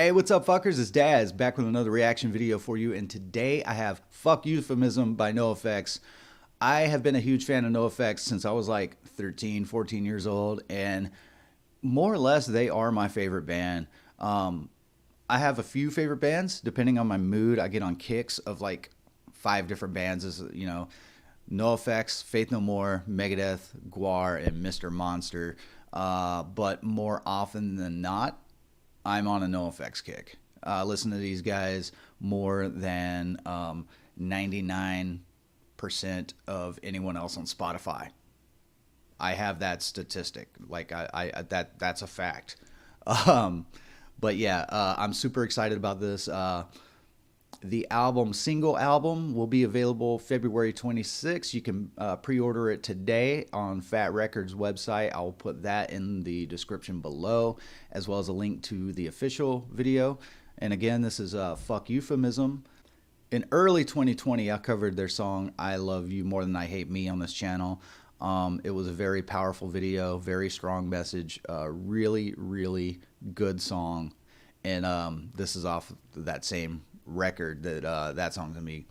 Hey, what's up, fuckers? It's Daz back with another reaction video for you, and today I have Fuck Euphemism by NOFX. I have been a huge fan of NOFX since I was like 13, 14 years old, and more or less they are my favorite band. I have a few favorite bands depending on my mood. I get on kicks of like 5 different bands, as you know, NOFX, Faith No More, Megadeth, Gwar, and Mr. Monster. But more often than not, I'm on a NOFX kick. Listen to these guys more than 99% of anyone else on Spotify. I have that statistic. Like that's a fact. But yeah, I'm super excited about this. The single album will be available February 26th. You can pre-order it today on Fat Records website. I'll put that in the description below, as well as a link to the official video. And again, this is Fuck Euphemism. In early 2020, I covered their song I Love You More Than I Hate Me on this channel. It was a very powerful video, very strong message, really, really good song. And this is off that same record that song's gonna be.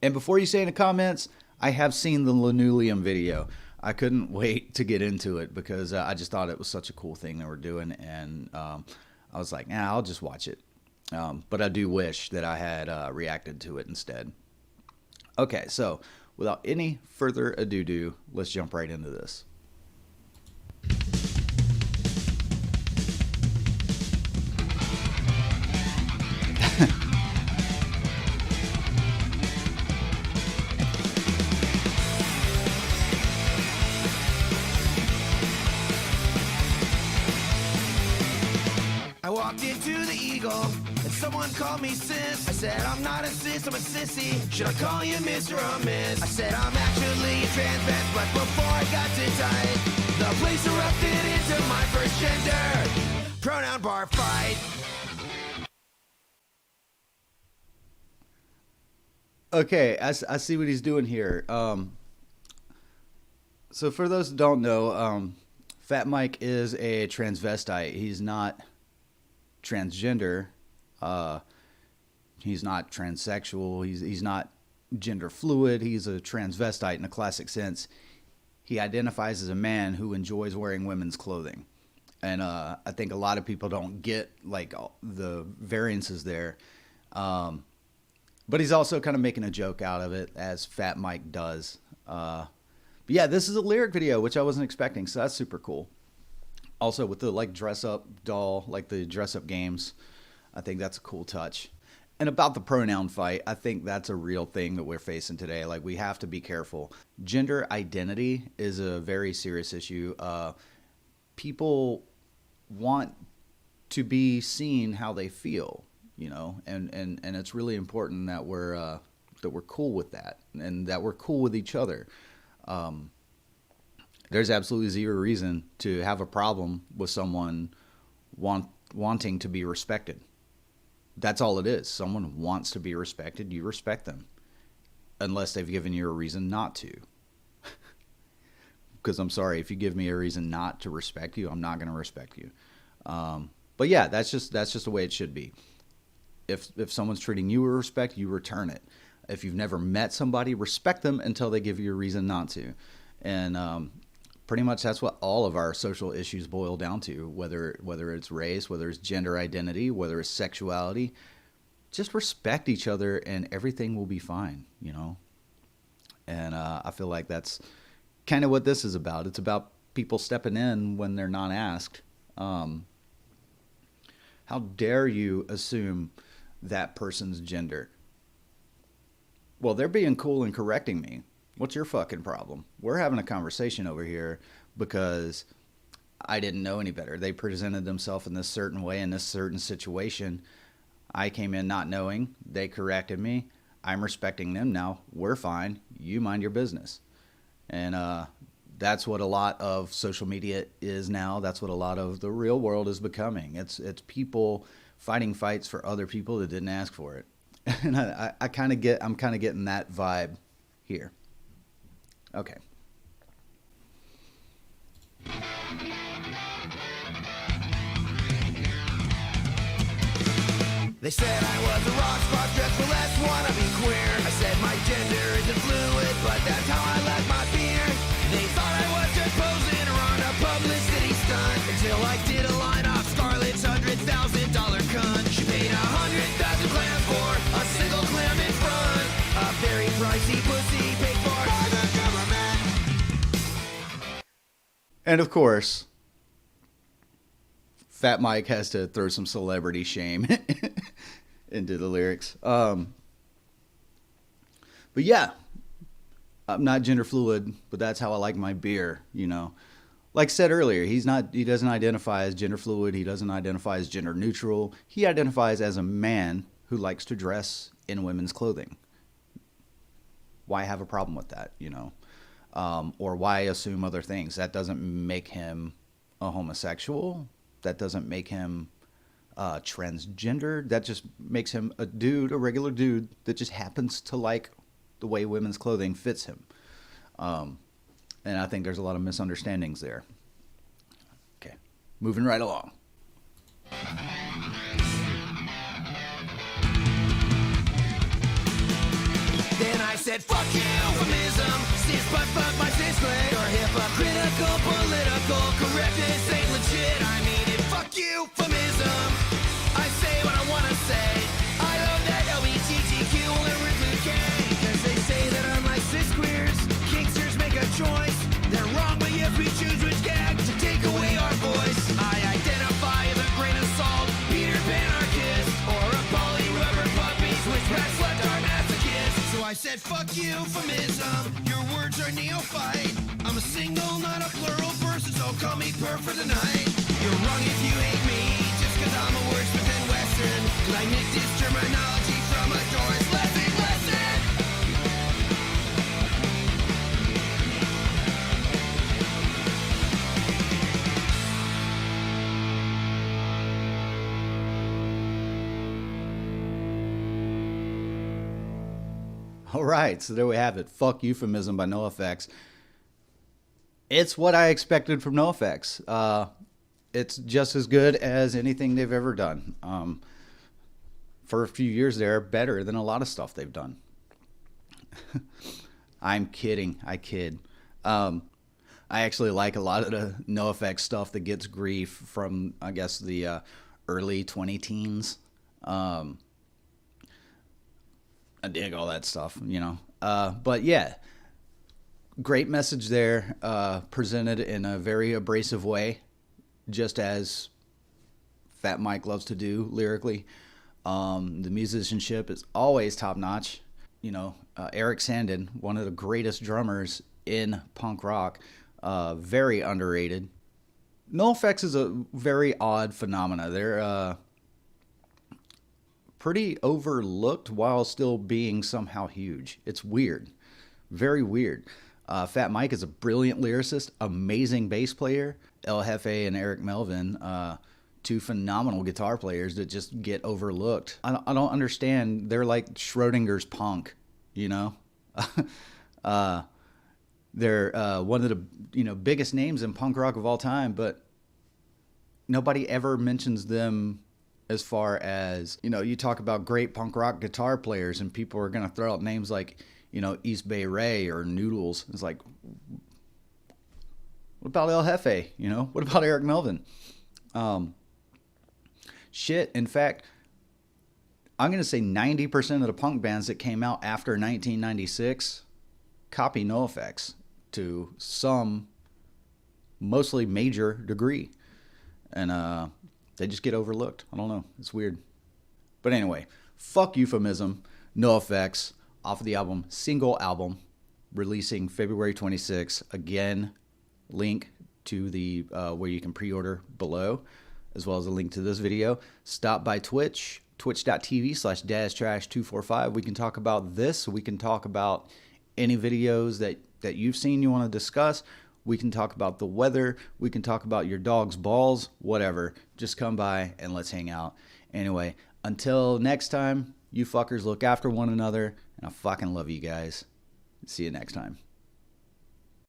And before you say in the comments, I have seen the Linoleum video. I couldn't wait to get into it because I just thought it was such a cool thing they were doing, and I was like, nah, I'll just watch it. But I do wish that I had reacted to it instead. Okay, so without any further ado, let's jump right into this. I walked into the Eagle, and someone called me sis. I said, I'm not a sis, I'm a sissy. Should I call you Mr. or Miss? I said, I'm actually a trans man, but before I got too tight, the place erupted into my first gender pronoun bar fight. Okay, I see what he's doing here. So for those who don't know, Fat Mike is a transvestite. He's not transgender. He's not transsexual. He's not gender fluid. He's a transvestite in a classic sense. He identifies as a man who enjoys wearing women's clothing. And I think a lot of people don't get like the variances there. But he's also kind of making a joke out of it, as Fat Mike does. But yeah, this is a lyric video, which I wasn't expecting, so that's super cool. Also with the like dress up doll, like the dress up games, I think that's a cool touch. And about the pronoun fight, I think that's a real thing that we're facing today. Like, we have to be careful. Gender identity is a very serious issue. People want to be seen how they feel, you know, and it's really important that we're cool with that, and that we're cool with each other. There's absolutely zero reason to have a problem with someone wanting to be respected. That's all it is. Someone wants to be respected, you respect them, unless they've given you a reason not to. Because I'm sorry, if you give me a reason not to respect you, I'm not going to respect you. But yeah, that's just the way it should be. If someone's treating you with respect, you return it. If you've never met somebody, respect them until they give you a reason not to. And pretty much that's what all of our social issues boil down to, whether it's race, whether it's gender identity, whether it's sexuality. Just respect each other and everything will be fine, you know? And I feel like that's kind of what this is about. It's about people stepping in when they're not asked. How dare you assume that person's gender? Well, they're being cool and correcting me. What's your fucking problem? We're having a conversation over here because I didn't know any better. They presented themselves in this certain way in this certain situation. I came in not knowing. They corrected me. I'm respecting them now. We're fine. You mind your business. And that's what a lot of social media is now. That's what a lot of the real world is becoming. It's people fighting fights for other people that didn't ask for it. And I'm kind of getting that vibe here. Okay. They said I was a rock star, dressed for less, wanna be queer. I said my gender isn't fluid, but that's how I like my beer. They thought I was just posing or on a publicity stunt, until I did a line off Scarlett's $100,000 cunt. She paid 100,000 clams for a single clam in front. A very pricey pussy paid for by the government. And of course, Fat Mike has to throw some celebrity shame into the lyrics. But yeah, I'm not gender fluid, but that's how I like my beer, you know. Like I said earlier, he doesn't identify as gender fluid. He doesn't identify as gender neutral. He identifies as a man who likes to dress in women's clothing. Why have a problem with that, you know? Or why assume other things? That doesn't make him a homosexual. That doesn't make him transgender. That just makes him a dude, a regular dude that just happens to like the way women's clothing fits him. And I think there's a lot of misunderstandings there. Okay, moving right along. Then I said, fuck you, euphemism. Sis, but fuck my sis leg. Your hypocritical political correctness ain't legit. I mean it, fuck you, euphemism. I say what I wanna say. I love that LGBTQ will never include K. Because they say that unlike cis queers, kinksters make a choice. They're wrong, but yes, we choose which gag to take away our voice. I identify as a grain of salt, Peter Pan anarchist, or a poly rubber puppy, switchback slept our masochist. So I said, fuck you, euphemism. Your words are neophyte. I'm a single, not a plural person, so call me per for the night. You're wrong if you hate me, just cause I'm a wordsmith and Western. Cause I nicked this terminology from a Doris Lessing lesson. All right, so there we have it. Fuck Euphemism by NOFX. It's what I expected from NOFX. It's just as good as anything they've ever done. For a few years there, better than a lot of stuff they've done. I'm kidding. I kid. I actually like a lot of the NOFX stuff that gets grief from, I guess, the early 20-teens. I dig all that stuff, you know. But yeah, great message there, presented in a very abrasive way, just as Fat Mike loves to do lyrically. The musicianship is always top notch. You know, Eric Sandin, one of the greatest drummers in punk rock, very underrated. NOFX is a very odd phenomena. They're pretty overlooked while still being somehow huge. It's weird. Very weird. Fat Mike is a brilliant lyricist, amazing bass player. El Jefe and Eric Melvin, two phenomenal guitar players that just get overlooked. I don't understand. They're like Schrodinger's punk, you know? They're one of the biggest names in punk rock of all time, but nobody ever mentions them. As far as, you talk about great punk rock guitar players and people are going to throw out names like, East Bay Ray or Noodles. It's like, what about El Jefe? What about Eric Melvin? Shit. In fact, I'm going to say 90% of the punk bands that came out after 1996 copy NOFX to some mostly major degree. And, they just get overlooked. I don't know. It's weird. But anyway, fuck Euphemism, NOFX, off of the album, single album, releasing February 26th. Again, link to the where you can pre-order below, as well as a link to this video. Stop by Twitch, twitch.tv/DazTrash245. We can talk about this. We can talk about any videos that you've seen you want to discuss. We can talk about the weather. We can talk about your dog's balls, whatever. Just come by and let's hang out. Anyway, until next time, you fuckers look after one another, and I fucking love you guys. See you next time.